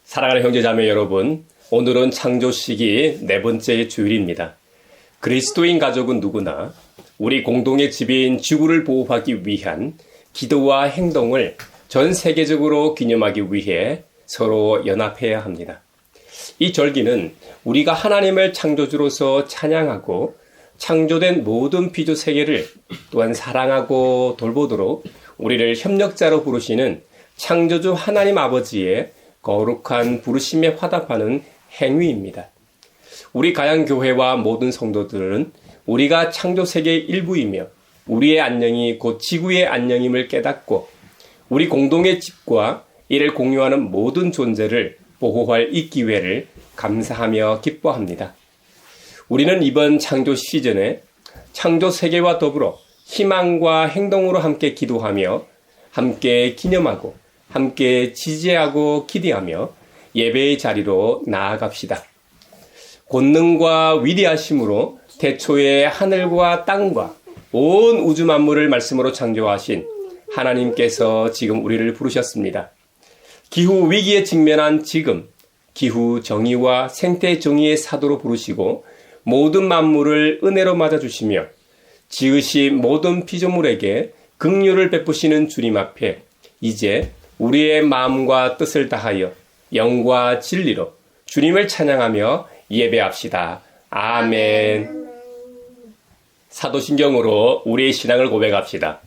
사랑하는 형제자매 여러분, 오늘은 창조시기 네 번째 주일입니다. 그리스도인 가족은 누구나 우리 공동의 지배인 지구를 보호하기 위한 기도와 행동을 전 세계적으로 기념하기 위해 서로 연합해야 합니다. 이 절기는 우리가 하나님을 창조주로서 찬양하고 창조된 모든 피조 세계를 또한 사랑하고 돌보도록 우리를 협력자로 부르시는 창조주 하나님 아버지의 거룩한 부르심에 화답하는 행위입니다. 우리 가양교회와 모든 성도들은 우리가 창조세계의 일부이며 우리의 안녕이 곧 지구의 안녕임을 깨닫고 우리 공동의 집과 이를 공유하는 모든 존재를 보호할 이 기회를 감사하며 기뻐합니다. 우리는 이번 창조 시즌에 창조세계와 더불어 희망과 행동으로 함께 기도하며 함께 기념하고 함께 지지하고 기대하며 예배의 자리로 나아갑시다. 권능과 위대하심으로 태초에 하늘과 땅과 온 우주 만물을 말씀으로 창조하신 하나님께서 지금 우리를 부르셨습니다. 기후 위기에 직면한 지금 기후 정의와 생태 정의의 사도로 부르시고 모든 만물을 은혜로 맞아주시며 지으신 모든 피조물에게 긍휼을 베푸시는 주님 앞에 이제 우리의 마음과 뜻을 다하여 영과 진리로 주님을 찬양하며 예배합시다. 아멘. 사도신경으로 우리의 신앙을 고백합시다.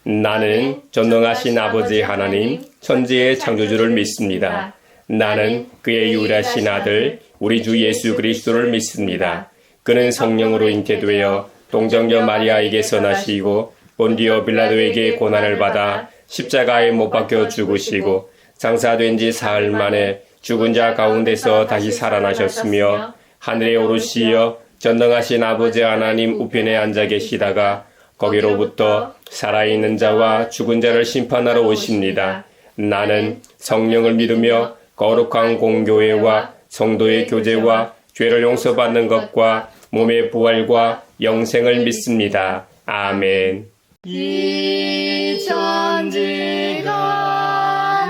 나는 전능하신 아버지 하나님, 천지의 창조주를 믿습니다. 나는 그의 유일하신 아들, 우리 주 예수 그리스도를 믿습니다. 그는 성령으로 잉태되어 동정녀 마리아에게서 나시고 본디오 빌라도에게 고난을 받아 십자가에 못 박혀 죽으시고 장사된 지 사흘 만에 죽은 자 가운데서 다시 살아나셨으며 하늘에 오르시어 전능하신 아버지 하나님 우편에 앉아 계시다가 거기로부터 살아있는 자와 죽은 자를 심판하러 오십니다. 나는 성령을 믿으며 거룩한 공교회와 성도의 교제와 죄를 용서받는 것과 몸의 부활과 영생을 믿습니다. 아멘. 이 천지가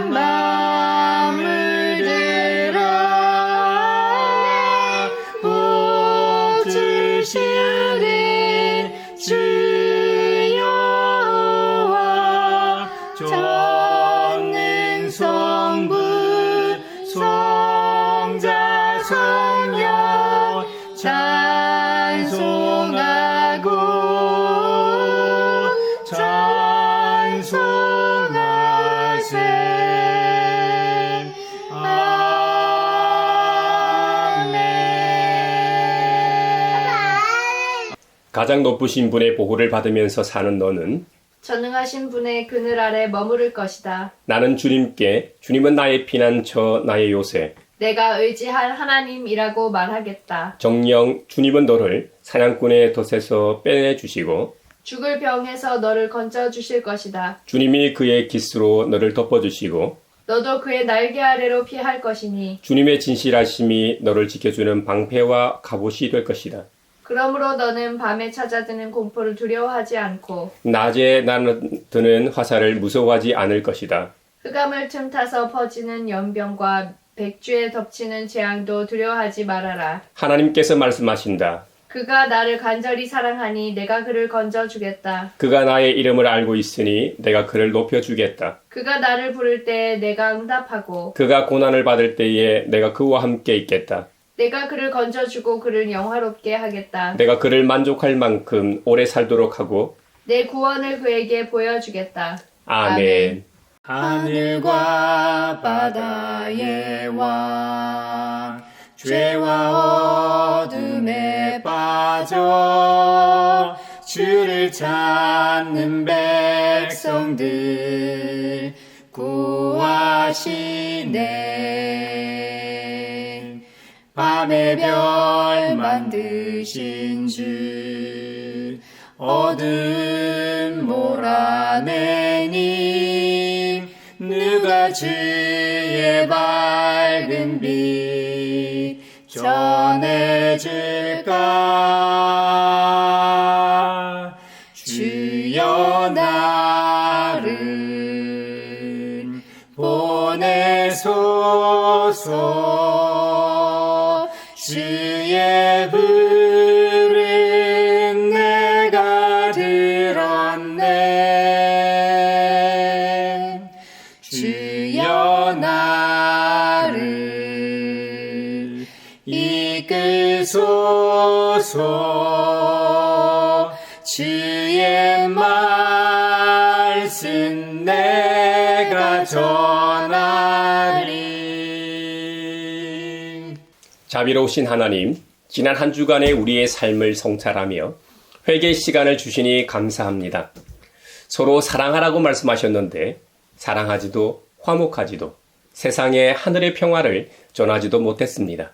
마음을 들어 복 주시는 주여와 전능 성부 성자 성령 찬송하고 가장 높으신 분의 보호를 받으면서 사는 너는 전능하신 분의 그늘 아래 머무를 것이다. 나는 주님은 나의 피난처, 나의 요새. 내가 의지할 하나님이라고 말하겠다. 정녕 주님은 너를 사냥꾼의 덫에서 빼내주시고 죽을 병에서 너를 건져주실 것이다. 주님이 그의 깃으로 너를 덮어주시고 너도 그의 날개 아래로 피할 것이니 주님의 진실하심이 너를 지켜주는 방패와 갑옷이 될 것이다. 그러므로 너는 밤에 찾아드는 공포를 두려워하지 않고 낮에 드는 화살을 무서워하지 않을 것이다. 흑암을 틈타서 퍼지는 연병과 백주에 덮치는 재앙도 두려워하지 말아라. 하나님께서 말씀하신다. 그가 나를 간절히 사랑하니 내가 그를 건져주겠다. 그가 나의 이름을 알고 있으니 내가 그를 높여주겠다. 그가 나를 부를 때에 내가 응답하고 그가 고난을 받을 때에 내가 그와 함께 있겠다. 내가 그를 건져주고 그를 영화롭게 하겠다. 내가 그를 만족할 만큼 오래 살도록 하고 내 구원을 그에게 보여주겠다. 아멘. 하늘과 바다의 왕 죄와 어둠에 빠져 주를 찾는 백성들 구하시네. 밤의 별 만드신 주 어둠 몰아내니 누가 주의 밝은 빛 전해줄까. 주여 나를 보내소서. 주소서. 주의 불은 내가 들었네. 주여 나를 이끌소서. 주의 말씀 내가 전하리. 자비로우신 하나님, 지난 한 주간의 우리의 삶을 성찰하며 회개 시간을 주시니 감사합니다. 서로 사랑하라고 말씀하셨는데 사랑하지도 화목하지도 세상에 하늘의 평화를 전하지도 못했습니다.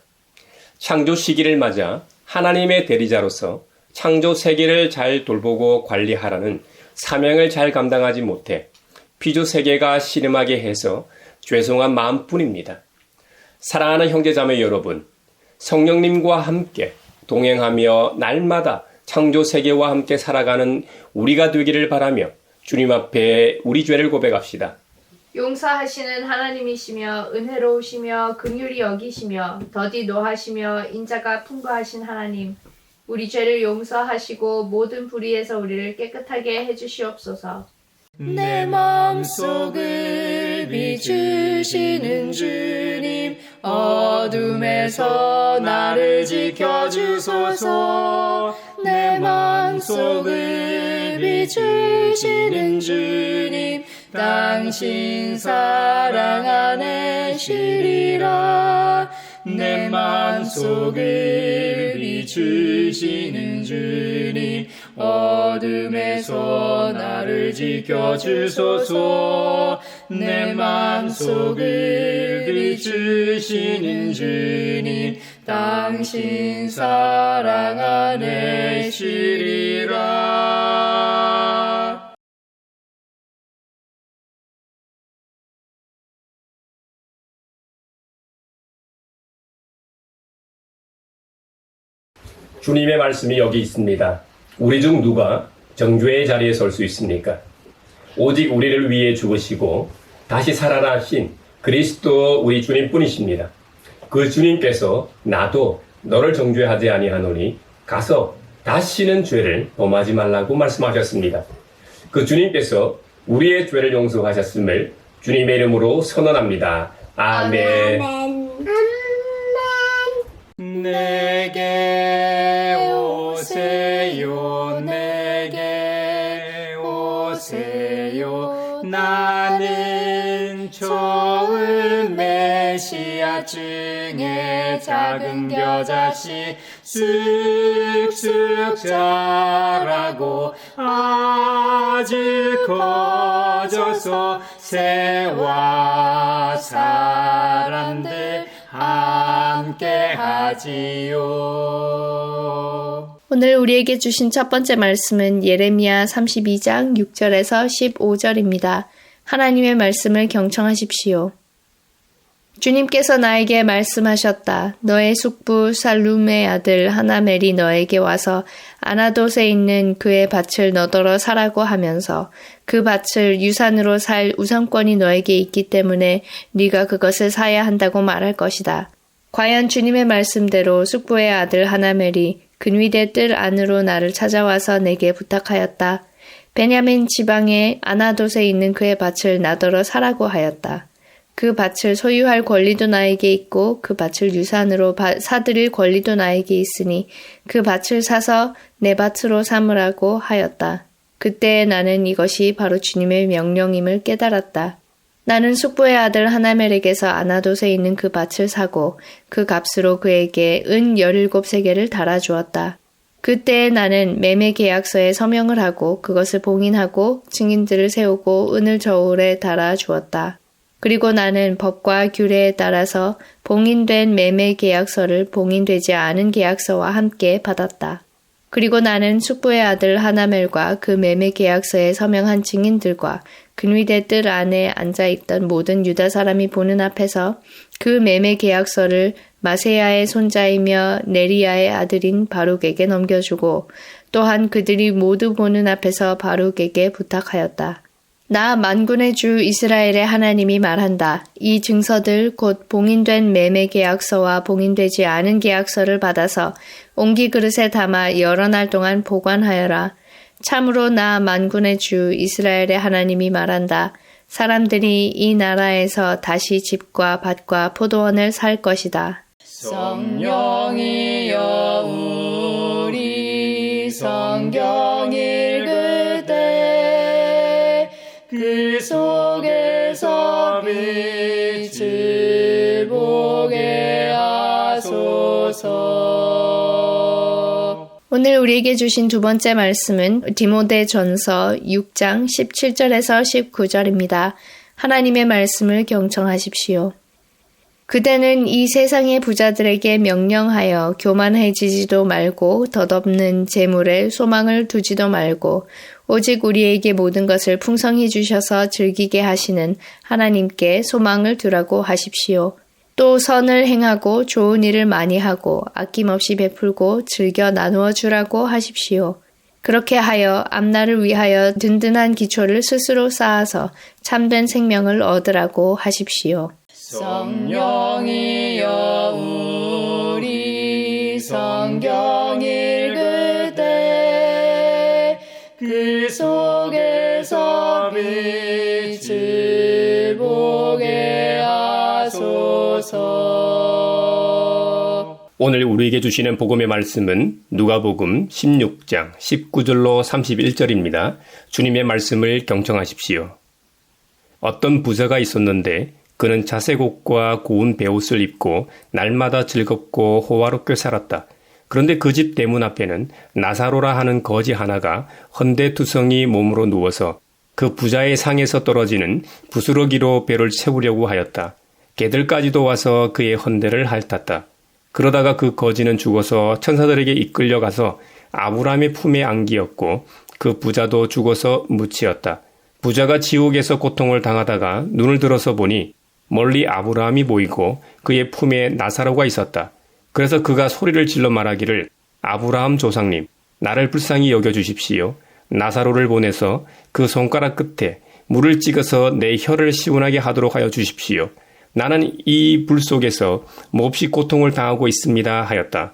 창조 시기를 맞아 하나님의 대리자로서 창조 세계를 잘 돌보고 관리하라는 사명을 잘 감당하지 못해 피조 세계가 씨름하게 해서 죄송한 마음뿐입니다. 사랑하는 형제자매 여러분, 성령님과 함께 동행하며 날마다 창조 세계와 함께 살아가는 우리가 되기를 바라며 주님 앞에 우리 죄를 고백합시다. 용서하시는 하나님이시며 은혜로우시며 긍휼히 여기시며 더디 노하시며 인자가 풍부하신 하나님, 우리 죄를 용서하시고 모든 불의에서 우리를 깨끗하게 해주시옵소서. 내 마음속을 비추시는 주님, 어둠에서 나를 지켜주소서. 내 마음속을 비추시는 주님, 당신 사랑 안에 쉬리라. 내 마음속을 비추시는 주님, 어둠에서 나를 지켜주소서. 내 마음속을 비추시는 주님, 당신 사랑 안에 쉬리라. 주님의 말씀이 여기 있습니다. 우리 중 누가 정죄의 자리에 설 수 있습니까? 오직 우리를 위해 죽으시고 다시 살아나신 그리스도 우리 주님뿐이십니다. 그 주님께서 나도 너를 정죄하지 아니하노니 가서 다시는 죄를 범하지 말라고 말씀하셨습니다. 그 주님께서 우리의 죄를 용서하셨음을 주님의 이름으로 선언합니다. 아멘. 내게 오세요, 내게 오세요. 나는 좋은 메시아 중에 작은 겨자씨 쑥쑥 자라고 아주 커져서 새와 사람들 함께 하지요. 오늘 우리에게 주신 첫 번째 말씀은 예레미야 32장 6절에서 15절입니다. 하나님의 말씀을 경청하십시오. 주님께서 나에게 말씀하셨다. 너의 숙부 살룸의 아들 하나멜이 너에게 와서 아나돗에 있는 그의 밭을 너더러 사라고 하면서 그 밭을 유산으로 살 우선권이 너에게 있기 때문에 네가 그것을 사야 한다고 말할 것이다. 과연 주님의 말씀대로 숙부의 아들 하나멜이 근위대 뜰 안으로 나를 찾아와서 내게 부탁하였다. 베냐민 지방의 아나돗에 있는 그의 밭을 나더러 사라고 하였다. 그 밭을 소유할 권리도 나에게 있고 그 밭을 유산으로 사들일 권리도 나에게 있으니 그 밭을 사서 내 밭으로 삼으라고 하였다. 그때 나는 이것이 바로 주님의 명령임을 깨달았다. 나는 숙부의 아들 하나멜에게서 아나돗에 있는 그 밭을 사고 그 값으로 그에게 은 17세겔을 달아주었다. 그때 나는 매매 계약서에 서명을 하고 그것을 봉인하고 증인들을 세우고 은을 저울에 달아주었다. 그리고 나는 법과 규례에 따라서 봉인된 매매 계약서를 봉인되지 않은 계약서와 함께 받았다. 그리고 나는 숙부의 아들 하나멜과 그 매매 계약서에 서명한 증인들과 근위대 뜰 안에 앉아있던 모든 유다 사람이 보는 앞에서 그 매매 계약서를 마세야의 손자이며 네리야의 아들인 바룩에게 넘겨주고 또한 그들이 모두 보는 앞에서 바룩에게 부탁하였다. 나 만군의 주 이스라엘의 하나님이 말한다. 이 증서들 곧 봉인된 매매 계약서와 봉인되지 않은 계약서를 받아서 옹기 그릇에 담아 여러 날 동안 보관하여라. 참으로 나 만군의 주 이스라엘의 하나님이 말한다. 사람들이 이 나라에서 다시 집과 밭과 포도원을 살 것이다. 성령이여 우리 성경 읽을 때 그 속에서 빛을 보게 하소서. 오늘 우리에게 주신 두 번째 말씀은 디모데전서 6장 17절에서 19절입니다. 하나님의 말씀을 경청하십시오. 그대는 이 세상의 부자들에게 명령하여 교만해지지도 말고 덧없는 재물에 소망을 두지도 말고 오직 우리에게 모든 것을 풍성히 주셔서 즐기게 하시는 하나님께 소망을 두라고 하십시오. 또 선을 행하고 좋은 일을 많이 하고 아낌없이 베풀고 즐겨 나누어 주라고 하십시오. 그렇게 하여 앞날을 위하여 든든한 기초를 스스로 쌓아서 참된 생명을 얻으라고 하십시오. 성령이여 우리 성경 읽을 때 그 속에서 빛을 보게 하소서. 오늘 우리에게 주시는 복음의 말씀은 누가복음 16장 19절로 31절입니다. 주님의 말씀을 경청하십시오. 어떤 부자가 있었는데 그는 자색 옷과 고운 베옷을 입고 날마다 즐겁고 호화롭게 살았다. 그런데 그 집 대문 앞에는 나사로라 하는 거지 하나가 헌데투성이 몸으로 누워서 그 부자의 상에서 떨어지는 부스러기로 배를 채우려고 하였다. 개들까지도 와서 그의 헌데를 핥았다. 그러다가 그 거지는 죽어서 천사들에게 이끌려가서 아브라함의 품에 안기었고 그 부자도 죽어서 묻히었다. 부자가 지옥에서 고통을 당하다가 눈을 들어서 보니 멀리 아브라함이 보이고 그의 품에 나사로가 있었다. 그래서 그가 소리를 질러 말하기를 아브라함 조상님, 나를 불쌍히 여겨주십시오. 나사로를 보내서 그 손가락 끝에 물을 찍어서 내 혀를 시원하게 하도록 하여 주십시오. 나는 이 불 속에서 몹시 고통을 당하고 있습니다 하였다.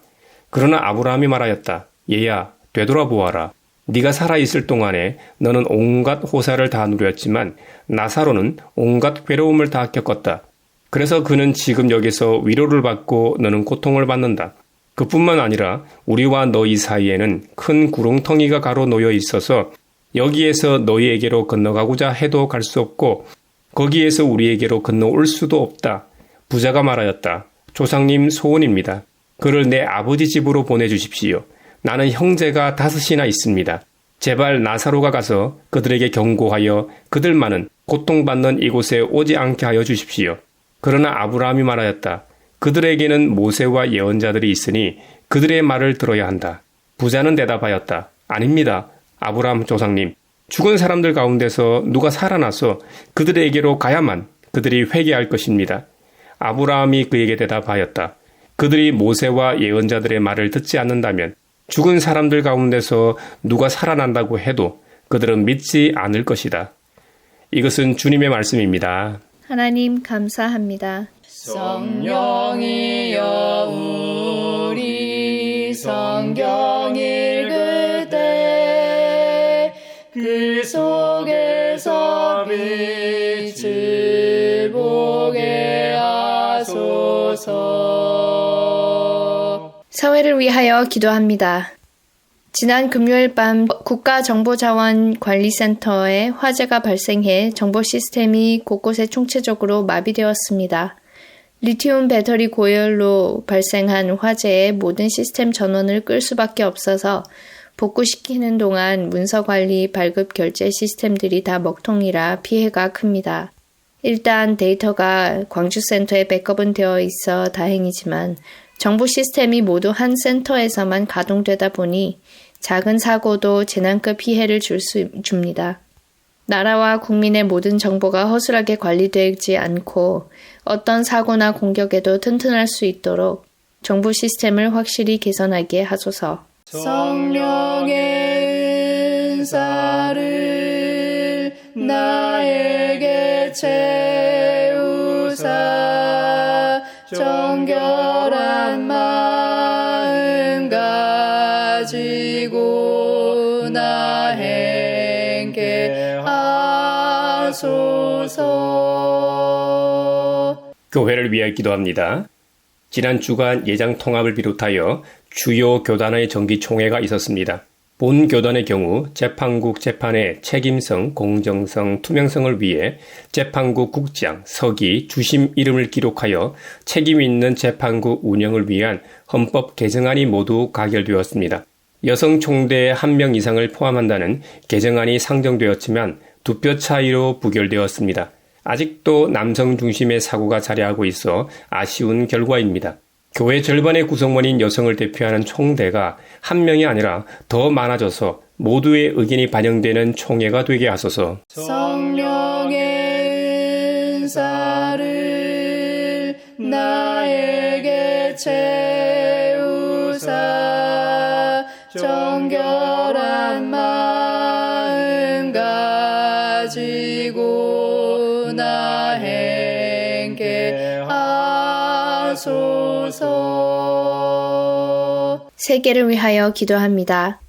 그러나 아브라함이 말하였다. 얘야, 되돌아보아라. 네가 살아있을 동안에 너는 온갖 호사를 다 누렸지만 나사로는 온갖 괴로움을 다 겪었다. 그래서 그는 지금 여기서 위로를 받고 너는 고통을 받는다. 그뿐만 아니라 우리와 너희 사이에는 큰 구렁텅이가 가로 놓여 있어서 여기에서 너희에게로 건너가고자 해도 갈 수 없고 거기에서 우리에게로 건너올 수도 없다. 부자가 말하였다. 조상님 소원입니다. 그를 내 아버지 집으로 보내주십시오. 나는 형제가 5이나 있습니다. 제발 나사로가 가서 그들에게 경고하여 그들만은 고통받는 이곳에 오지 않게 하여 주십시오. 그러나 아브라함이 말하였다. 그들에게는 모세와 예언자들이 있으니 그들의 말을 들어야 한다. 부자는 대답하였다. 아닙니다. 아브라함 조상님. 죽은 사람들 가운데서 누가 살아나서 그들에게로 가야만 그들이 회개할 것입니다. 아브라함이 그에게 대답하였다. 그들이 모세와 예언자들의 말을 듣지 않는다면 죽은 사람들 가운데서 누가 살아난다고 해도 그들은 믿지 않을 것이다. 이것은 주님의 말씀입니다. 하나님 감사합니다. 성령이여 우리 성경 읽을 때 그 속에서 빛을 보게 하소서. 사회를 위하여 기도합니다. 지난 금요일 밤 국가정보자원관리센터에 화재가 발생해 정보 시스템이 곳곳에 총체적으로 마비되었습니다. 리튬 배터리 고열로 발생한 화재에 모든 시스템 전원을 끌 수밖에 없어서 복구시키는 동안 문서관리, 발급, 결제 시스템들이 다 먹통이라 피해가 큽니다. 일단 데이터가 광주센터에 백업은 되어 있어 다행이지만 정보 시스템이 모두 한 센터에서만 가동되다 보니 작은 사고도 재난급 피해를 줍니다. 나라와 국민의 모든 정보가 허술하게 관리되지 않고 어떤 사고나 공격에도 튼튼할 수 있도록 정보 시스템을 확실히 개선하게 하소서. 성령의 은사를 나에게 채우사 정결한 마음 가지고 나 행케 하소서. 교회를 위해 기도합니다. 지난 주간 예장 통합을 비롯하여 주요 교단의 정기총회가 있었습니다. 본 교단의 경우 재판국 재판의 책임성, 공정성, 투명성을 위해 재판국 국장, 서기, 주심 이름을 기록하여 책임 있는 재판국 운영을 위한 헌법 개정안이 모두 가결되었습니다. 여성 총대 1명 이상을 포함한다는 개정안이 상정되었지만 2표 차이로 부결되었습니다. 아직도 남성 중심의 사고가 자리하고 있어 아쉬운 결과입니다. 교회 절반의 구성원인 여성을 대표하는 총대가 1명이 아니라 더 많아져서 모두의 의견이 반영되는 총회가 되게 하소서. 성령의 은사를 나에게 채우사 정결한 마음 가지고 나 행케 하소서. 세계를 위하여 기도합니다.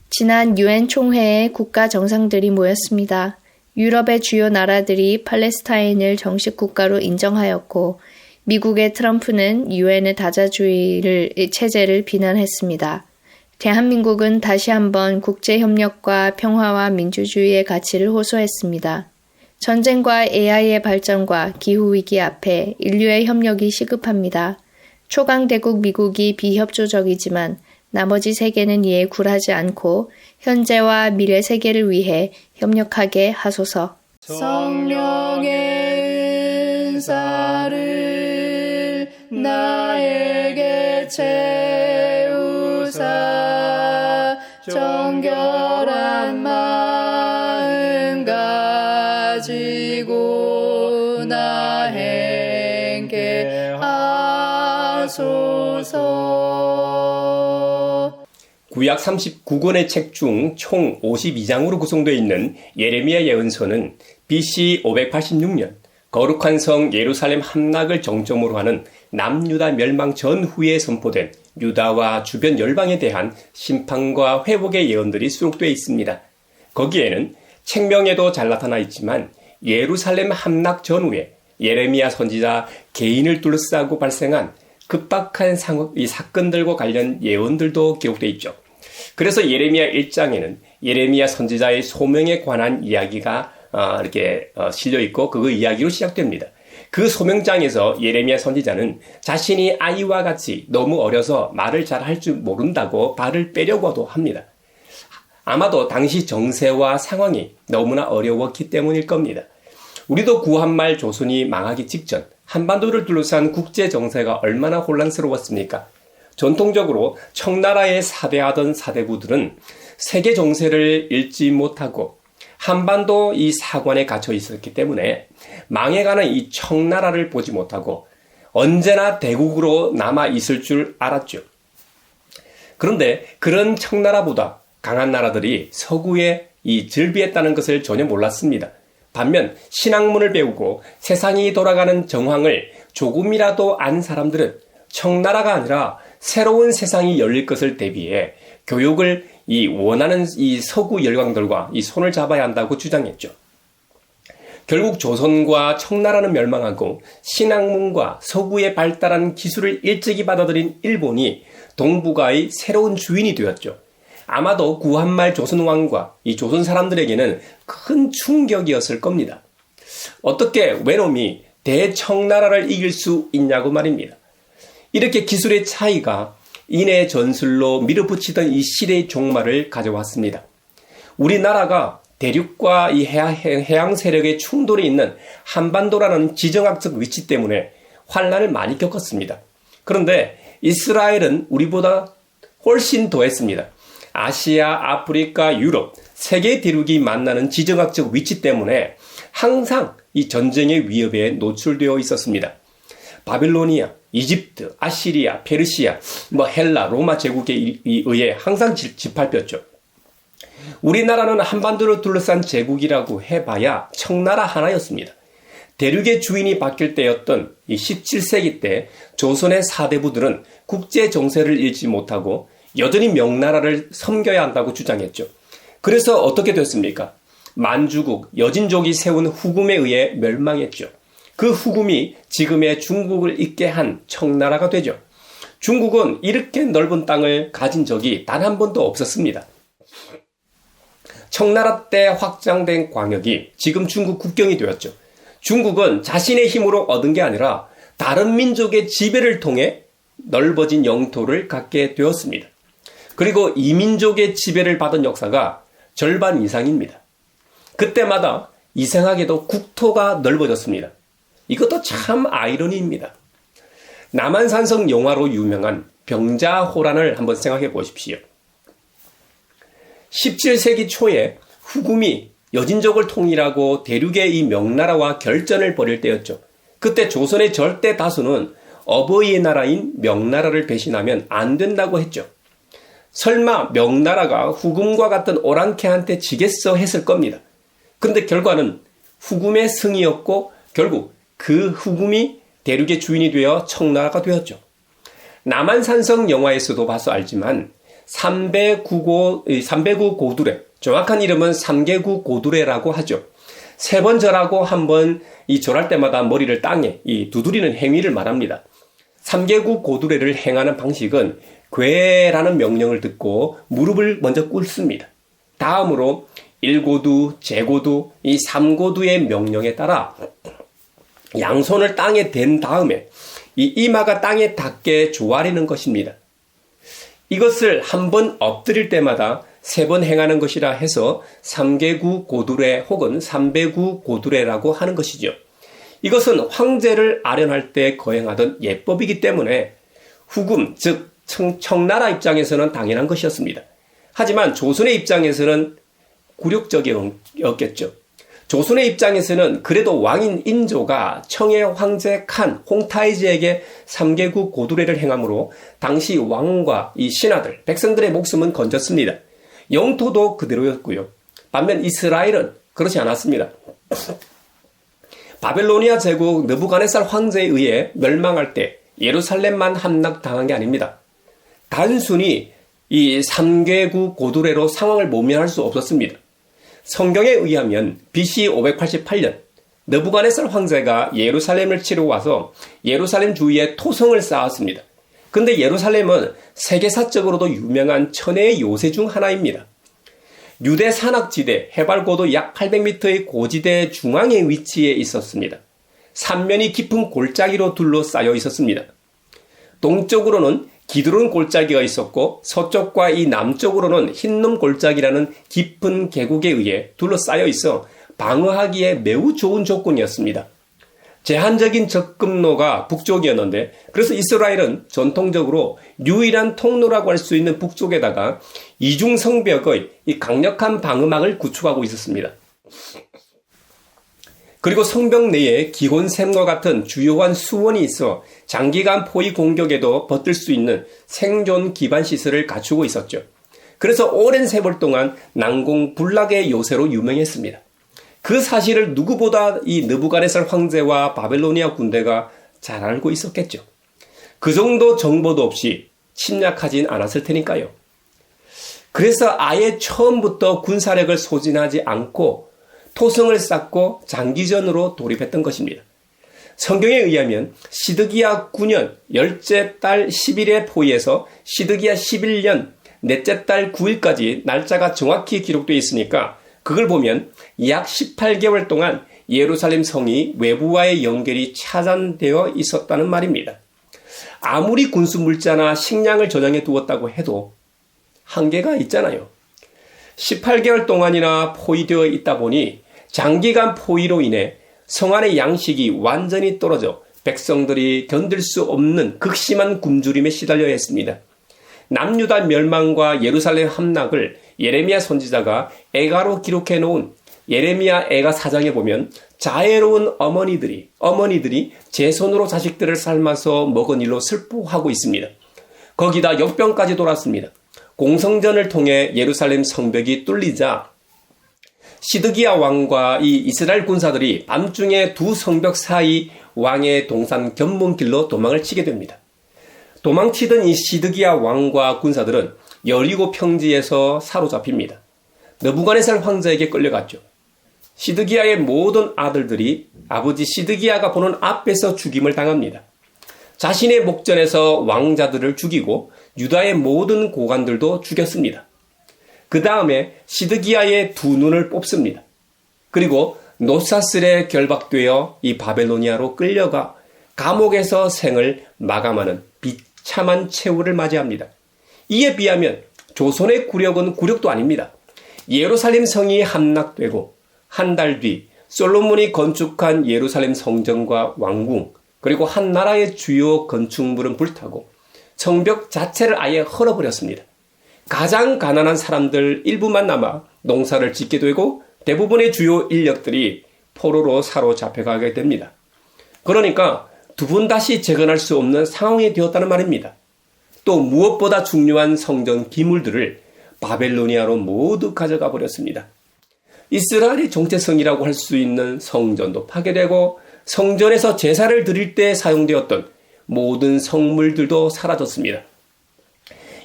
지난 유엔 총회에 국가 정상들이 모였습니다. 유럽의 주요 나라들이 팔레스타인을 정식 국가로 인정하였고 미국의 트럼프는 유엔의 다자주의 체제를 비난했습니다. 대한민국은 다시 한번 국제협력과 평화와 민주주의의 가치를 호소했습니다. 전쟁과 AI의 발전과 기후위기 앞에 인류의 협력이 시급합니다. 초강대국 미국이 비협조적이지만 나머지 세계는 이에 굴하지 않고 현재와 미래 세계를 위해 협력하게 하소서. 성령의 은사를 나에게 채우사 정결한 마음 가지고 나 행케 하소서. 구약 39권의 책 중 총 52장으로 구성되어 있는 예레미야 예언서는 BC 586년 거룩한 성 예루살렘 함락을 정점으로 하는 남유다 멸망 전후에 선포된 유다와 주변 열방에 대한 심판과 회복의 예언들이 수록되어 있습니다. 거기에는 책명에도 잘 나타나 있지만 예루살렘 함락 전후에 예레미야 선지자 개인을 둘러싸고 발생한 급박한 이 사건들과 관련 예언들도 기록되어 있죠. 그래서 예레미야 1장에는 예레미야 선지자의 소명에 관한 이야기가 이렇게 실려 있고 그 이야기로 시작됩니다. 그 소명장에서 예레미야 선지자는 자신이 아이와 같이 너무 어려서 말을 잘 할 줄 모른다고 발을 빼려고도 합니다. 아마도 당시 정세와 상황이 너무나 어려웠기 때문일 겁니다. 우리도 구한말 조선이 망하기 직전 한반도를 둘러싼 국제 정세가 얼마나 혼란스러웠습니까? 전통적으로 청나라에 사대하던 사대부들은 세계 정세를 읽지 못하고 한반도 이 사관에 갇혀 있었기 때문에 망해가는 이 청나라를 보지 못하고 언제나 대국으로 남아 있을 줄 알았죠. 그런데 그런 청나라보다 강한 나라들이 서구에 즐비했다는 것을 전혀 몰랐습니다. 반면 신학문을 배우고 세상이 돌아가는 정황을 조금이라도 안 사람들은 청나라가 아니라 새로운 세상이 열릴 것을 대비해 교육을 원하는 이 서구 열강들과 손을 잡아야 한다고 주장했죠. 결국 조선과 청나라는 멸망하고 신학문과 서구의 발달한 기술을 일찍이 받아들인 일본이 동북아의 새로운 주인이 되었죠. 아마도 구한말 조선왕과 이 조선 사람들에게는 큰 충격이었을 겁니다. 어떻게 외놈이 대청나라를 이길 수 있냐고 말입니다. 이렇게 기술의 차이가 인의 전술로 밀어붙이던 이 시대의 종말을 가져왔습니다. 우리나라가 대륙과 이 해양 세력의 충돌이 있는 한반도라는 지정학적 위치 때문에 환란을 많이 겪었습니다. 그런데 이스라엘은 우리보다 훨씬 더했습니다. 아시아, 아프리카, 유럽, 세계 대륙이 만나는 지정학적 위치 때문에 항상 이 전쟁의 위협에 노출되어 있었습니다. 바빌로니아, 이집트, 아시리아, 페르시아, 헬라, 로마 제국에 의해 항상 짓밟혔죠. 우리나라는 한반도를 둘러싼 제국이라고 해봐야 청나라 하나였습니다. 대륙의 주인이 바뀔 때였던 이 17세기 때 조선의 사대부들은 국제 정세를 잃지 못하고 여전히 명나라를 섬겨야 한다고 주장했죠. 그래서 어떻게 됐습니까? 만주국, 여진족이 세운 후금에 의해 멸망했죠. 그 후금이 지금의 중국을 잇게 한 청나라가 되죠. 중국은 이렇게 넓은 땅을 가진 적이 단 한 번도 없었습니다. 청나라 때 확장된 광역이 지금 중국 국경이 되었죠. 중국은 자신의 힘으로 얻은 게 아니라 다른 민족의 지배를 통해 넓어진 영토를 갖게 되었습니다. 그리고 이민족의 지배를 받은 역사가 절반 이상입니다. 그때마다 이상하게도 국토가 넓어졌습니다. 이것도 참 아이러니입니다. 남한산성 영화로 유명한 병자호란을 한번 생각해 보십시오. 17세기 초에 후금이 여진족을 통일하고 대륙의 이 명나라와 결전을 벌일 때였죠. 그때 조선의 절대 다수는 어버이의 나라인 명나라를 배신하면 안 된다고 했죠. 설마 명나라가 후금과 같은 오랑캐한테 지겠어 했을 겁니다. 근데 결과는 후금의 승이었고 결국 그 후금이 대륙의 주인이 되어 청나라가 되었죠. 남한산성 영화에서도 봐서 알지만 삼배구 고두레, 정확한 이름은 삼계구 고두레라고 하죠. 세 번 절하고 한 번 이 절할 때마다 머리를 땅에 두드리는 행위를 말합니다. 삼계구 고두레를 행하는 방식은 괴라는 명령을 듣고 무릎을 먼저 꿇습니다. 다음으로 일고두, 제고두, 이 삼고두의 명령에 따라 양손을 땅에 댄 다음에 이 이마가 땅에 닿게 조아리는 것입니다. 이것을 한 번 엎드릴 때마다 세 번 행하는 것이라 해서 삼계구 고두레 혹은 삼배구 고두레라고 하는 것이죠. 이것은 황제를 아련할 때 거행하던 예법이기 때문에 후금, 즉 청나라 입장에서는 당연한 것이었습니다. 하지만 조선의 입장에서는 굴욕적이었겠죠. 조선의 입장에서는 그래도 왕인 인조가 청해 황제 칸 홍타이즈에게 삼계구 고두레를 행함으로 당시 왕과 이 신하들, 백성들의 목숨은 건졌습니다. 영토도 그대로였고요. 반면 이스라엘은 그렇지 않았습니다. 바벨로니아 제국 느부갓네살 황제에 의해 멸망할 때 예루살렘만 함락당한 게 아닙니다. 단순히 이 삼계구 고두레로 상황을 모면할 수 없었습니다. 성경에 의하면 BC 588년 느부갓네살 황제가 예루살렘을 치러 와서 예루살렘 주위에 토성을 쌓았습니다. 근데 예루살렘은 세계사적으로도 유명한 천혜의 요새 중 하나입니다. 유대 산악지대 해발고도 약 800m의 고지대 중앙에 위치해 있었습니다. 삼면이 깊은 골짜기로 둘러싸여 있었습니다. 동쪽으로는 기드론 골짜기가 있었고 서쪽과 이 남쪽으로는 흰놈 골짜기라는 깊은 계곡에 의해 둘러싸여 있어 방어하기에 매우 좋은 조건이었습니다. 제한적인 접근로가 북쪽이었는데 그래서 이스라엘은 전통적으로 유일한 통로라고 할 수 있는 북쪽에다가 이중성벽의 이 강력한 방어막을 구축하고 있었습니다. 그리고 성벽 내에 기혼샘과 같은 주요한 수원이 있어 장기간 포위 공격에도 버틸 수 있는 생존 기반 시설을 갖추고 있었죠. 그래서 오랜 세월 동안 난공불락의 요새로 유명했습니다. 그 사실을 누구보다 이 느부갓네살 황제와 바벨로니아 군대가 잘 알고 있었겠죠. 그 정도 정보도 없이 침략하진 않았을 테니까요. 그래서 아예 처음부터 군사력을 소진하지 않고 토성을 쌓고 장기전으로 돌입했던 것입니다. 성경에 의하면 시드기야 9년 열째 달 10일에 포위해서 시드기야 11년 넷째 달 9일까지 날짜가 정확히 기록되어 있으니까 그걸 보면 약 18개월 동안 예루살렘 성이 외부와의 연결이 차단되어 있었다는 말입니다. 아무리 군수 물자나 식량을 저장해 두었다고 해도 한계가 있잖아요. 18개월 동안이나 포위되어 있다 보니 장기간 포위로 인해 성 안의 양식이 완전히 떨어져 백성들이 견딜 수 없는 극심한 굶주림에 시달려야 했습니다. 남유다 멸망과 예루살렘 함락을 예레미야 선지자가 애가로 기록해 놓은 예레미야 애가 사장에 보면 자애로운 어머니들이 제 손으로 자식들을 삶아서 먹은 일로 슬퍼하고 있습니다. 거기다 역병까지 돌았습니다. 공성전을 통해 예루살렘 성벽이 뚫리자 시드기야 왕과 이 이스라엘 군사들이 밤중에 두 성벽 사이 왕의 동산 견문길로 도망을 치게 됩니다. 도망치던 이 시드기야 왕과 군사들은 여리고 평지에서 사로잡힙니다. 느부갓네살 왕자에게 끌려갔죠. 시드기야의 모든 아들들이 아버지 시드기야가 보는 앞에서 죽임을 당합니다. 자신의 목전에서 왕자들을 죽이고 유다의 모든 고관들도 죽였습니다. 그 다음에 시드기야의 두 눈을 뽑습니다. 그리고 노사슬에 결박되어 이 바벨로니아로 끌려가 감옥에서 생을 마감하는 비참한 최후를 맞이합니다. 이에 비하면 조선의 굴욕은 굴욕도 아닙니다. 예루살렘 성이 함락되고 한 달 뒤 솔로몬이 건축한 예루살렘 성전과 왕궁 그리고 한 나라의 주요 건축물은 불타고 성벽 자체를 아예 헐어버렸습니다. 가장 가난한 사람들 일부만 남아 농사를 짓게 되고 대부분의 주요 인력들이 포로로 사로잡혀가게 됩니다. 그러니까 두 번 다시 재건할 수 없는 상황이 되었다는 말입니다. 또 무엇보다 중요한 성전 기물들을 바벨로니아로 모두 가져가 버렸습니다. 이스라엘의 정체성이라고 할 수 있는 성전도 파괴되고 성전에서 제사를 드릴 때 사용되었던 모든 성물들도 사라졌습니다.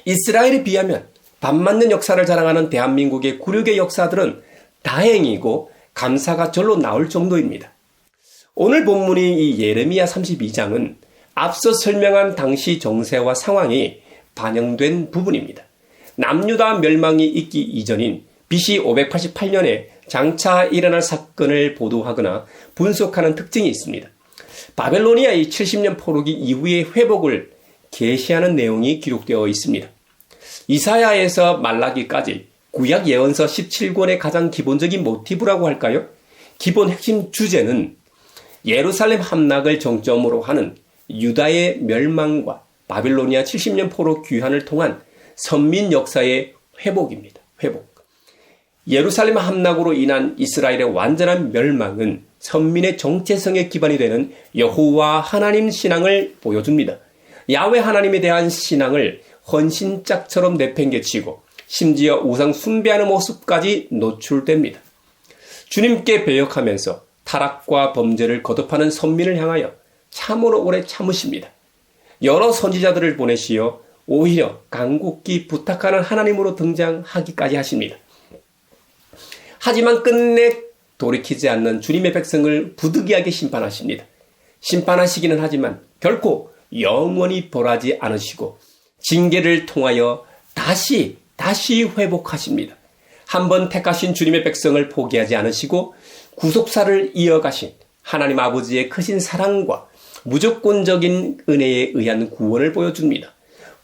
이스라엘에 비하면 반맞는 역사를 자랑하는 대한민국의 굴욕의 역사들은 다행이고 감사가 절로 나올 정도입니다. 오늘 본문이 이 예레미야 32장은 앞서 설명한 당시 정세와 상황이 반영된 부분입니다. 남유다 멸망이 있기 이전인 BC 588년에 장차 일어날 사건을 보도하거나 분석하는 특징이 있습니다. 바벨로니아의 70년 포로기 이후의 회복을 계시하는 내용이 기록되어 있습니다. 이사야에서 말라기까지 구약 예언서 17권의 가장 기본적인 모티브라고 할까요? 기본 핵심 주제는 예루살렘 함락을 정점으로 하는 유다의 멸망과 바빌로니아 70년 포로 귀환을 통한 선민 역사의 회복입니다. 회복. 예루살렘 함락으로 인한 이스라엘의 완전한 멸망은 선민의 정체성의 기반이 되는 여호와 하나님 신앙을 보여줍니다. 야훼 하나님에 대한 신앙을 헌신짝처럼 내팽개치고 심지어 우상 숭배하는 모습까지 노출됩니다. 주님께 배역하면서 타락과 범죄를 거듭하는 선민을 향하여 참으로 오래 참으십니다. 여러 선지자들을 보내시어 오히려 간곡히 부탁하는 하나님으로 등장하기까지 하십니다. 하지만 끝내 돌이키지 않는 주님의 백성을 부득이하게 심판하십니다. 심판하시기는 하지만 결코 영원히 벌하지 않으시고 징계를 통하여 다시 회복하십니다. 한번 택하신 주님의 백성을 포기하지 않으시고 구속사를 이어가신 하나님 아버지의 크신 사랑과 무조건적인 은혜에 의한 구원을 보여줍니다.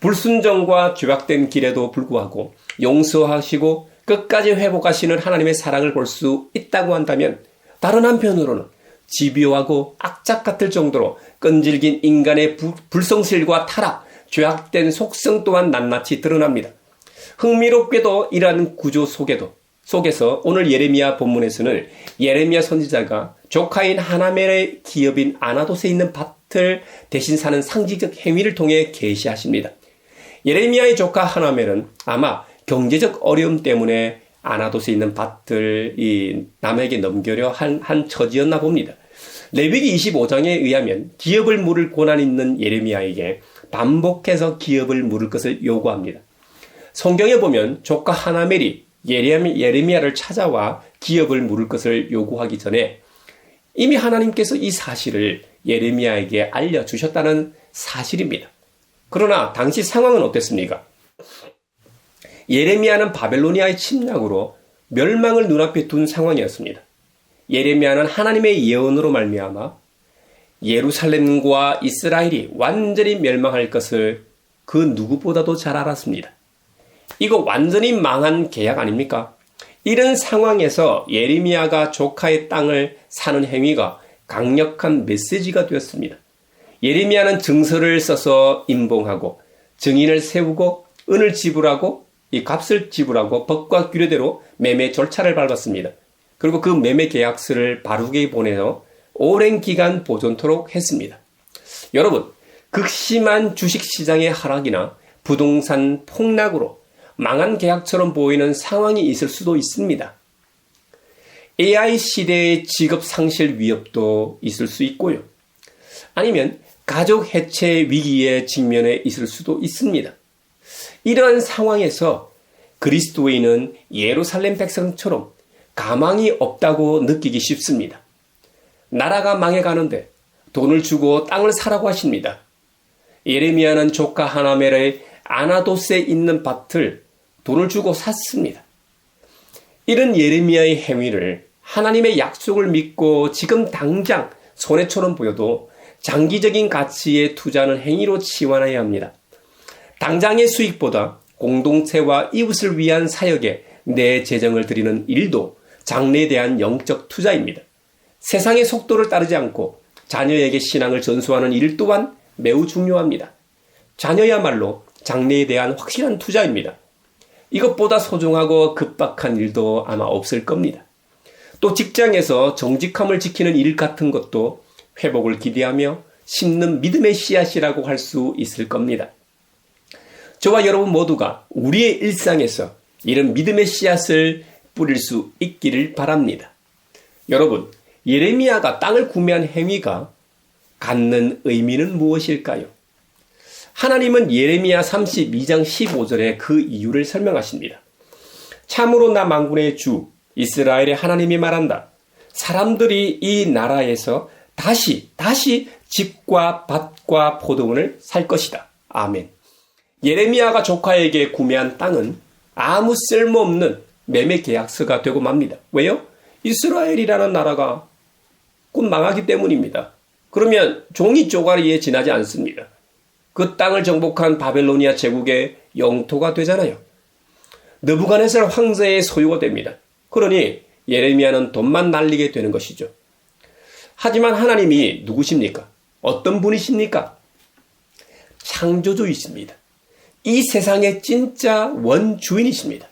불순종과 죄악된 길에도 불구하고 용서하시고 끝까지 회복하시는 하나님의 사랑을 볼 수 있다고 한다면 다른 한편으로는 집요하고 악착 같을 정도로 끈질긴 인간의 불성실과 타락, 죄악된 속성 또한 낱낱이 드러납니다. 흥미롭게도 이러한 구조 속에서 오늘 예레미야 본문에서는 예레미야 선지자가 조카인 하나멜의 기업인 아나돗에 있는 밭을 대신 사는 상징적 행위를 통해 계시하십니다. 예레미야의 조카 하나멜은 아마 경제적 어려움 때문에 아나돗에 있는 밭을 남에게 넘기려 한 처지였나 봅니다. 레위기 25장에 의하면 기업을 물을 고난 있는 예레미야에게 반복해서 기업을 물을 것을 요구합니다. 성경에 보면 조카 하나멜이 예레미야를 찾아와 기업을 물을 것을 요구하기 전에 이미 하나님께서 이 사실을 예레미야에게 알려주셨다는 사실입니다. 그러나 당시 상황은 어땠습니까? 예레미야는 바벨로니아의 침략으로 멸망을 눈앞에 둔 상황이었습니다. 예레미야는 하나님의 예언으로 말미암아 예루살렘과 이스라엘이 완전히 멸망할 것을 그 누구보다도 잘 알았습니다. 이거 완전히 망한 계약 아닙니까? 이런 상황에서 예레미야가 조카의 땅을 사는 행위가 강력한 메시지가 되었습니다. 예레미야는 증서를 써서 임봉하고 증인을 세우고 은을 지불하고 이 값을 지불하고 법과 규례대로 매매 절차를 밟았습니다. 그리고 그 매매 계약서를 바루게 보내어 오랜 기간 보존토록 했습니다. 여러분, 극심한 주식시장의 하락이나 부동산 폭락으로 망한 계약처럼 보이는 상황이 있을 수도 있습니다. AI 시대의 직업 상실 위협도 있을 수 있고요. 아니면 가족 해체 위기에 직면해 있을 수도 있습니다. 이러한 상황에서 그리스도인은 예루살렘 백성처럼 가망이 없다고 느끼기 쉽습니다. 나라가 망해가는데 돈을 주고 땅을 사라고 하십니다. 예레미야는 조카 하나멜의 아나돗에 있는 밭을 돈을 주고 샀습니다. 이런 예레미야의 행위를 하나님의 약속을 믿고 지금 당장 손해처럼 보여도 장기적인 가치에 투자하는 행위로 치환해야 합니다. 당장의 수익보다 공동체와 이웃을 위한 사역에 내 재정을 드리는 일도 장래에 대한 영적 투자입니다. 세상의 속도를 따르지 않고 자녀에게 신앙을 전수하는 일 또한 매우 중요합니다. 자녀야말로 장래에 대한 확실한 투자입니다. 이것보다 소중하고 급박한 일도 아마 없을 겁니다. 또 직장에서 정직함을 지키는 일 같은 것도 회복을 기대하며 심는 믿음의 씨앗이라고 할 수 있을 겁니다. 저와 여러분 모두가 우리의 일상에서 이런 믿음의 씨앗을 뿌릴 수 있기를 바랍니다. 여러분, 예레미야가 땅을 구매한 행위가 갖는 의미는 무엇일까요? 하나님은 예레미야 32장 15절에 그 이유를 설명하십니다. 참으로 나 만군의 주 이스라엘의 하나님이 말한다. 사람들이 이 나라에서 다시 집과 밭과 포도원을 살 것이다. 아멘. 예레미야가 조카에게 구매한 땅은 아무 쓸모없는 매매 계약서가 되고 맙니다. 왜요? 이스라엘이라는 나라가 곧 망하기 때문입니다. 그러면 종이 쪼가리에 지나지 않습니다. 그 땅을 정복한 바벨로니아 제국의 영토가 되잖아요. 느부갓네살 황제의 소유가 됩니다. 그러니 예레미야는 돈만 날리게 되는 것이죠. 하지만 하나님이 누구십니까? 어떤 분이십니까? 창조주이십니다. 이 세상의 진짜 원주인이십니다.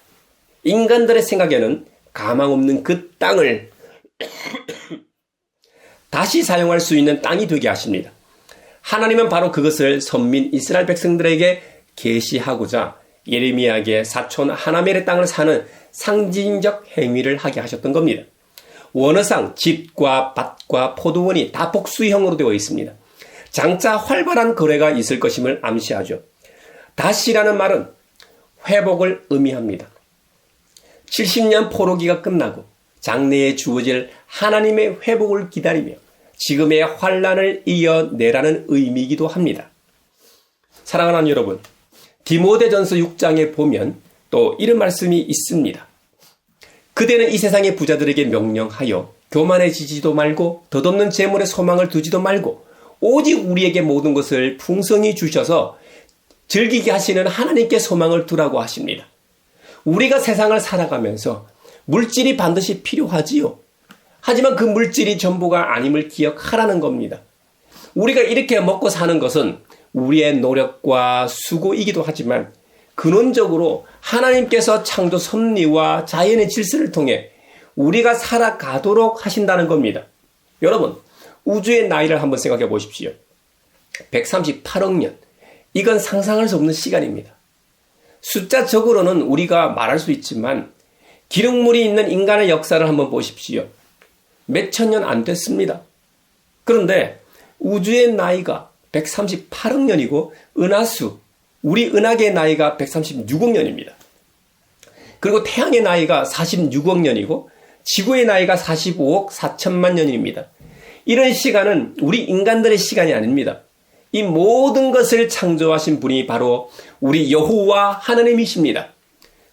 인간들의 생각에는 가망 없는 그 땅을 다시 사용할 수 있는 땅이 되게 하십니다. 하나님은 바로 그것을 선민 이스라엘 백성들에게 계시하고자 예레미야에게 사촌 하나멜의 땅을 사는 상징적 행위를 하게 하셨던 겁니다. 원어상 집과 밭과 포도원이 다 복수형으로 되어 있습니다. 장차 활발한 거래가 있을 것임을 암시하죠. 다시라는 말은 회복을 의미합니다. 70년 포로기가 끝나고 장래에 주어질 하나님의 회복을 기다리며 지금의 환란을 이겨내라는 의미이기도 합니다. 사랑하는 여러분, 디모데전서 6장에 보면 또 이런 말씀이 있습니다. 그대는 이 세상의 부자들에게 명령하여 교만해지지도 말고 덧없는 재물에 소망을 두지도 말고 오직 우리에게 모든 것을 풍성히 주셔서 즐기게 하시는 하나님께 소망을 두라고 하십니다. 우리가 세상을 살아가면서 물질이 반드시 필요하지요. 하지만 그 물질이 전부가 아님을 기억하라는 겁니다. 우리가 이렇게 먹고 사는 것은 우리의 노력과 수고이기도 하지만 근원적으로 하나님께서 창조 섭리와 자연의 질서를 통해 우리가 살아가도록 하신다는 겁니다. 여러분, 우주의 나이를 한번 생각해 보십시오. 138억 년. 이건 상상할 수 없는 시간입니다. 숫자적으로는 우리가 말할 수 있지만 기록물이 있는 인간의 역사를 한번 보십시오. 몇천 년 안 됐습니다. 그런데 우주의 나이가 138억 년이고 은하수, 우리 은하계의 나이가 136억 년입니다. 그리고 태양의 나이가 46억 년이고 지구의 나이가 45억 4천만 년입니다. 이런 시간은 우리 인간들의 시간이 아닙니다. 이 모든 것을 창조하신 분이 바로 우리 여호와 하나님이십니다.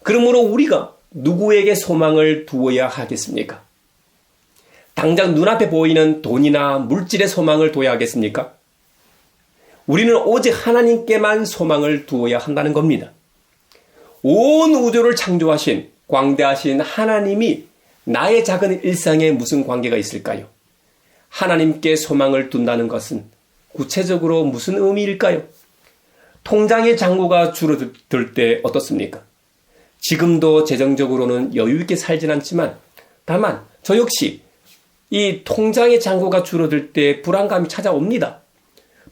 그러므로 우리가 누구에게 소망을 두어야 하겠습니까? 당장 눈앞에 보이는 돈이나 물질의 소망을 둬야 하겠습니까? 우리는 오직 하나님께만 소망을 두어야 한다는 겁니다. 온 우주를 창조하신 광대하신 하나님이 나의 작은 일상에 무슨 관계가 있을까요? 하나님께 소망을 둔다는 것은 구체적으로 무슨 의미일까요? 통장의 잔고가 줄어들 때 어떻습니까? 지금도 재정적으로는 여유 있게 살진 않지만 다만 저 역시 이 통장의 잔고가 줄어들 때 불안감이 찾아옵니다.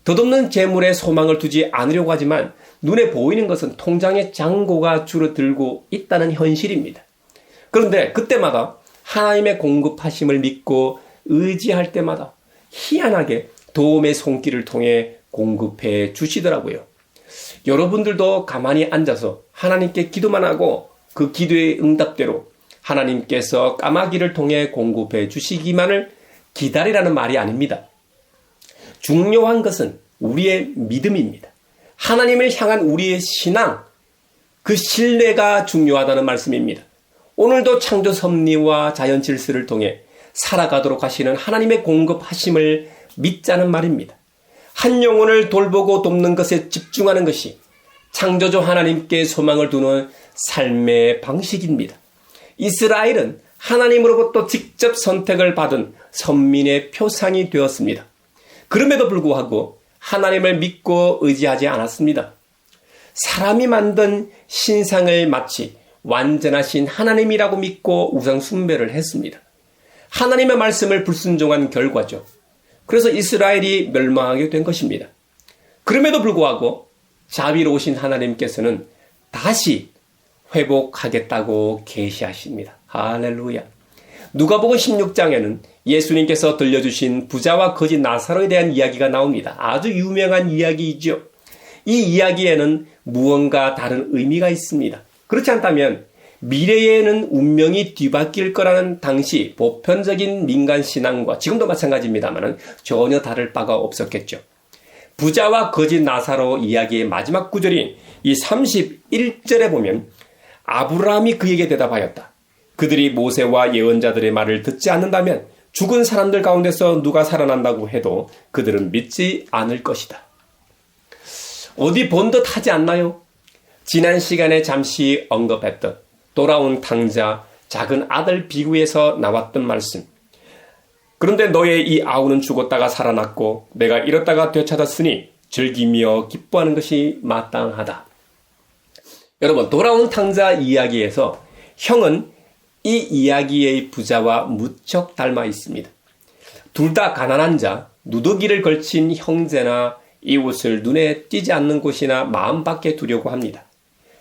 덧없는 재물에 소망을 두지 않으려고 하지만 눈에 보이는 것은 통장의 잔고가 줄어들고 있다는 현실입니다. 그런데 그때마다 하나님의 공급하심을 믿고 의지할 때마다 희한하게 도움의 손길을 통해 공급해 주시더라고요. 여러분들도 가만히 앉아서 하나님께 기도만 하고 그 기도의 응답대로 하나님께서 까마귀를 통해 공급해 주시기만을 기다리라는 말이 아닙니다. 중요한 것은 우리의 믿음입니다. 하나님을 향한 우리의 신앙, 그 신뢰가 중요하다는 말씀입니다. 오늘도 창조 섭리와 자연 질서를 통해 살아가도록 하시는 하나님의 공급하심을 믿자는 말입니다. 한 영혼을 돌보고 돕는 것에 집중하는 것이 창조주 하나님께 소망을 두는 삶의 방식입니다. 이스라엘은 하나님으로부터 직접 선택을 받은 선민의 표상이 되었습니다. 그럼에도 불구하고 하나님을 믿고 의지하지 않았습니다. 사람이 만든 신상을 마치 완전하신 하나님이라고 믿고 우상 숭배를 했습니다. 하나님의 말씀을 불순종한 결과죠. 그래서 이스라엘이 멸망하게 된 것입니다. 그럼에도 불구하고 자비로우신 하나님께서는 다시 회복하겠다고 계시하십니다. 할렐루야. 누가복음 16장에는 예수님께서 들려주신 부자와 거지 나사로에 대한 이야기가 나옵니다. 아주 유명한 이야기이죠. 이 이야기에는 무언가 다른 의미가 있습니다. 그렇지 않다면 미래에는 운명이 뒤바뀔 거라는 당시 보편적인 민간 신앙과 지금도 마찬가지입니다만 전혀 다를 바가 없었겠죠. 부자와 거지 나사로 이야기의 마지막 구절인 이 31절에 보면 아브라함이 그에게 대답하였다. 그들이 모세와 예언자들의 말을 듣지 않는다면 죽은 사람들 가운데서 누가 살아난다고 해도 그들은 믿지 않을 것이다. 어디 본 듯 하지 않나요? 지난 시간에 잠시 언급했던 돌아온 탕자 작은 아들 비유에서 나왔던 말씀. 그런데 너의 이 아우는 죽었다가 살아났고 내가 잃었다가 되찾았으니 즐기며 기뻐하는 것이 마땅하다. 여러분, 돌아온 탕자 이야기에서 형은 이 이야기의 부자와 무척 닮아 있습니다. 둘 다 가난한 자, 누더기를 걸친 형제나 이웃을 눈에 띄지 않는 곳이나 마음밖에 두려고 합니다.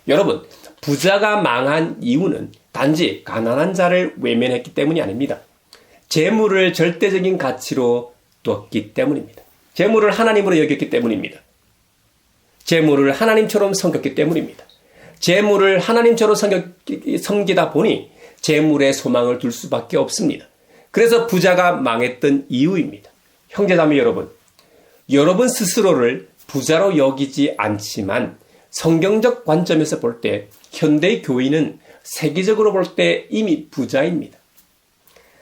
여러분, 부자가 망한 이유는 단지 가난한 자를 외면했기 때문이 아닙니다. 재물을 절대적인 가치로 뒀기 때문입니다. 재물을 하나님으로 여겼기 때문입니다. 재물을 하나님처럼 섬겼기 때문입니다. 재물을 하나님처럼 섬기다 보니 재물에 소망을 둘 수밖에 없습니다. 그래서 부자가 망했던 이유입니다. 형제자매 여러분, 여러분 스스로를 부자로 여기지 않지만 성경적 관점에서 볼 때 현대 교인은 세계적으로 볼 때 이미 부자입니다.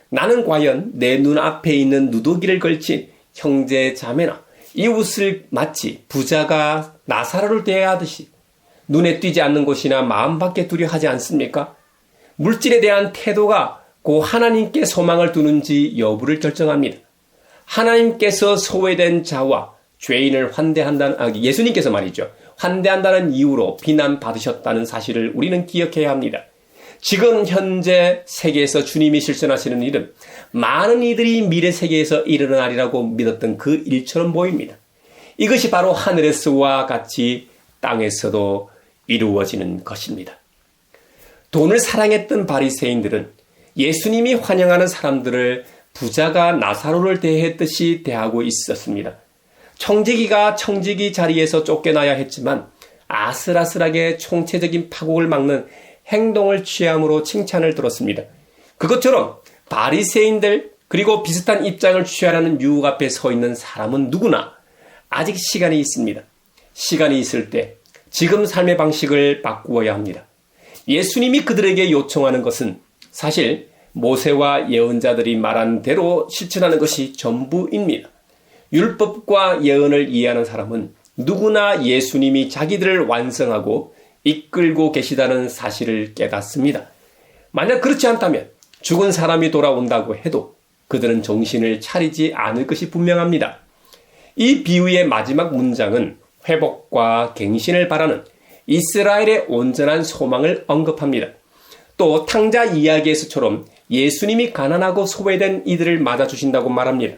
나는 과연 내 눈앞에 있는 누더기를 걸친 형제 자매나 이웃을 마치 부자가 나사로를 대하듯이 눈에 띄지 않는 곳이나 마음밖에 두려워하지 않습니까? 물질에 대한 태도가 고 하나님께 소망을 두는지 여부를 결정합니다. 하나님께서 소외된 자와 죄인을 예수님께서 말이죠. 환대한다는 이유로 비난받으셨다는 사실을 우리는 기억해야 합니다. 지금 현재 세계에서 주님이 실천하시는 일은 많은 이들이 미래 세계에서 일어나리라고 믿었던 그 일처럼 보입니다. 이것이 바로 하늘에서와 같이 땅에서도 이루어지는 것입니다. 돈을 사랑했던 바리새인들은 예수님이 환영하는 사람들을 부자가 나사로를 대했듯이 대하고 있었습니다. 청지기가 청지기 자리에서 쫓겨나야 했지만 아슬아슬하게 총체적인 파국을 막는 행동을 취함으로 칭찬을 들었습니다. 그것처럼 바리새인들 그리고 비슷한 입장을 취하라는 유혹 앞에 서 있는 사람은 누구나 아직 시간이 있습니다. 시간이 있을 때 지금 삶의 방식을 바꾸어야 합니다. 예수님이 그들에게 요청하는 것은 사실 모세와 예언자들이 말한 대로 실천하는 것이 전부입니다. 율법과 예언을 이해하는 사람은 누구나 예수님이 자기들을 완성하고 이끌고 계시다는 사실을 깨닫습니다. 만약 그렇지 않다면 죽은 사람이 돌아온다고 해도 그들은 정신을 차리지 않을 것이 분명합니다. 이 비유의 마지막 문장은 회복과 갱신을 바라는 이스라엘의 온전한 소망을 언급합니다. 또 탕자 이야기에서처럼 예수님이 가난하고 소외된 이들을 맞아주신다고 말합니다.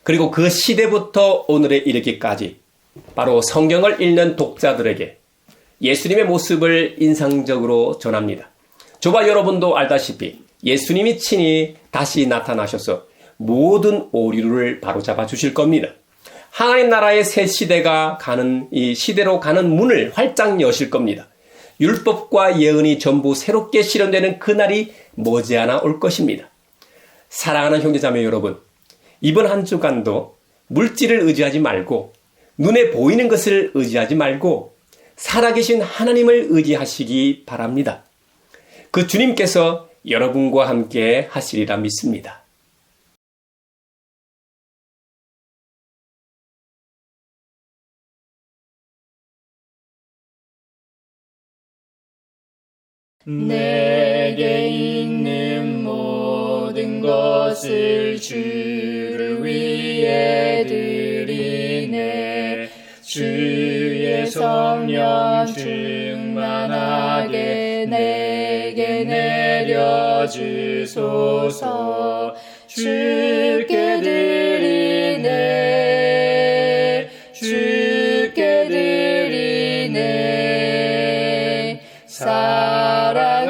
그리고 그 시대부터 오늘에 이르기까지 바로 성경을 읽는 독자들에게 예수님의 모습을 인상적으로 전합니다. 저와 여러분도 알다시피 예수님이 친히 다시 나타나셔서 모든 오류를 바로잡아 주실 겁니다. 하나님 나라의 새 시대가 가는 이 시대로 가는 문을 활짝 여실 겁니다. 율법과 예언이 전부 새롭게 실현되는 그날이 머지않아 올 것입니다. 사랑하는 형제자매 여러분, 이번 한 주간도 물질을 의지하지 말고 눈에 보이는 것을 의지하지 말고 살아계신 하나님을 의지하시기 바랍니다. 그 주님께서 여러분과 함께 하시리라 믿습니다. 내게 있는 모든 것을 주를 위해 드리네. 주의 성령 충만하게 내게 내려주소서. 주께 드리네. 주께 드리네. 사랑하는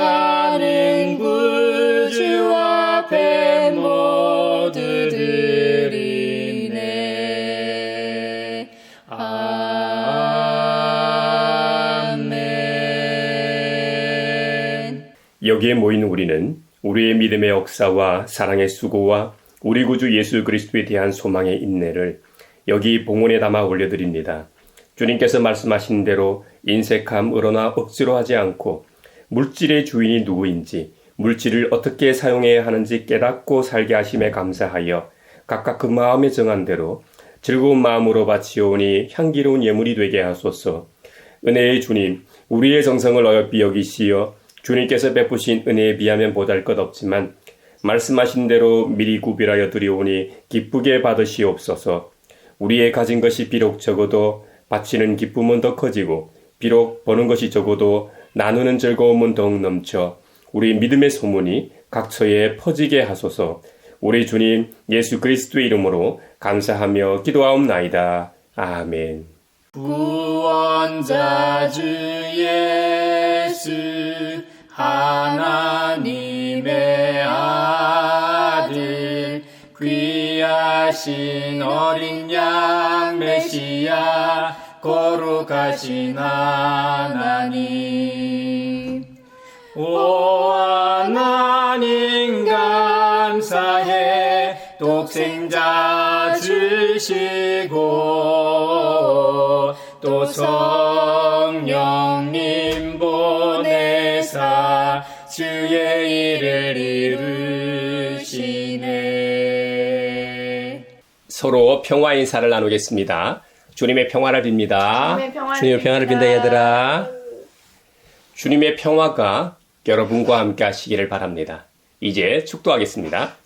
구주 앞에 모두 드리네. 아멘. 여기에 모인 우리는 우리의 믿음의 역사와 사랑의 수고와 우리 구주 예수 그리스도에 대한 소망의 인내를 여기 봉헌에 담아 올려드립니다. 주님께서 말씀하신 대로 인색함, 의로나 억지로 하지 않고 물질의 주인이 누구인지, 물질을 어떻게 사용해야 하는지 깨닫고 살게 하심에 감사하여 각각 그 마음에 정한 대로 즐거운 마음으로 바치오니 향기로운 예물이 되게 하소서. 은혜의 주님, 우리의 정성을 어여삐 여기시어 주님께서 베푸신 은혜에 비하면 보잘 것 없지만 말씀하신 대로 미리 구별하여 드리오니 기쁘게 받으시옵소서. 우리의 가진 것이 비록 적어도 바치는 기쁨은 더 커지고 비록 버는 것이 적어도 나누는 즐거움은 더욱 넘쳐 우리 믿음의 소문이 각처에 퍼지게 하소서. 우리 주님 예수 그리스도의 이름으로 감사하며 기도하옵나이다. 아멘. 구원자 주 예수 하나님의 아들 귀하신 어린 양 메시아 거룩하신 하나님. 오 하나님 감사해. 독생자 주시고 또 성령님 보내사 주의 일을 이루시네. 서로 평화 인사를 나누겠습니다. 주님의 평화를 빕니다. 주님의 평화를 빈다 얘들아. 주님의 평화가 여러분과 함께 하시기를 바랍니다. 이제 축도하겠습니다.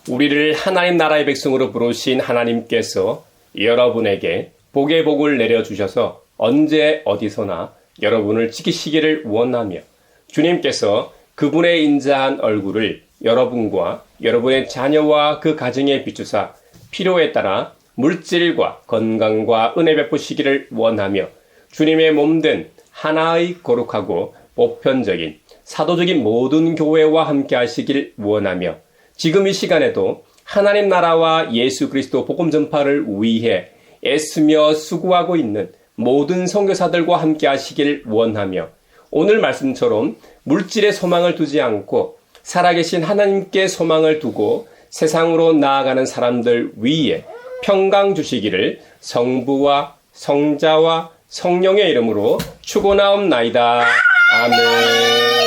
우리를 하나님 나라의 백성으로 부르신 하나님께서 여러분에게 복의 복을 내려주셔서 언제 어디서나 여러분을 지키시기를 원하며 주님께서 그분의 인자한 얼굴을 여러분과 여러분의 자녀와 그 가정에 비추사 필요에 따라 물질과 건강과 은혜 베푸시기를 원하며 주님의 몸된 하나의 거룩하고 보편적인 사도적인 모든 교회와 함께 하시길 원하며 지금 이 시간에도 하나님 나라와 예수 그리스도 복음 전파를 위해 애쓰며 수고하고 있는 모든 선교사들과 함께 하시길 원하며 오늘 말씀처럼 물질의 소망을 두지 않고 살아계신 하나님께 소망을 두고 세상으로 나아가는 사람들 위에 평강 주시기를 성부와 성자와 성령의 이름으로 축원하옵나이다. 아멘.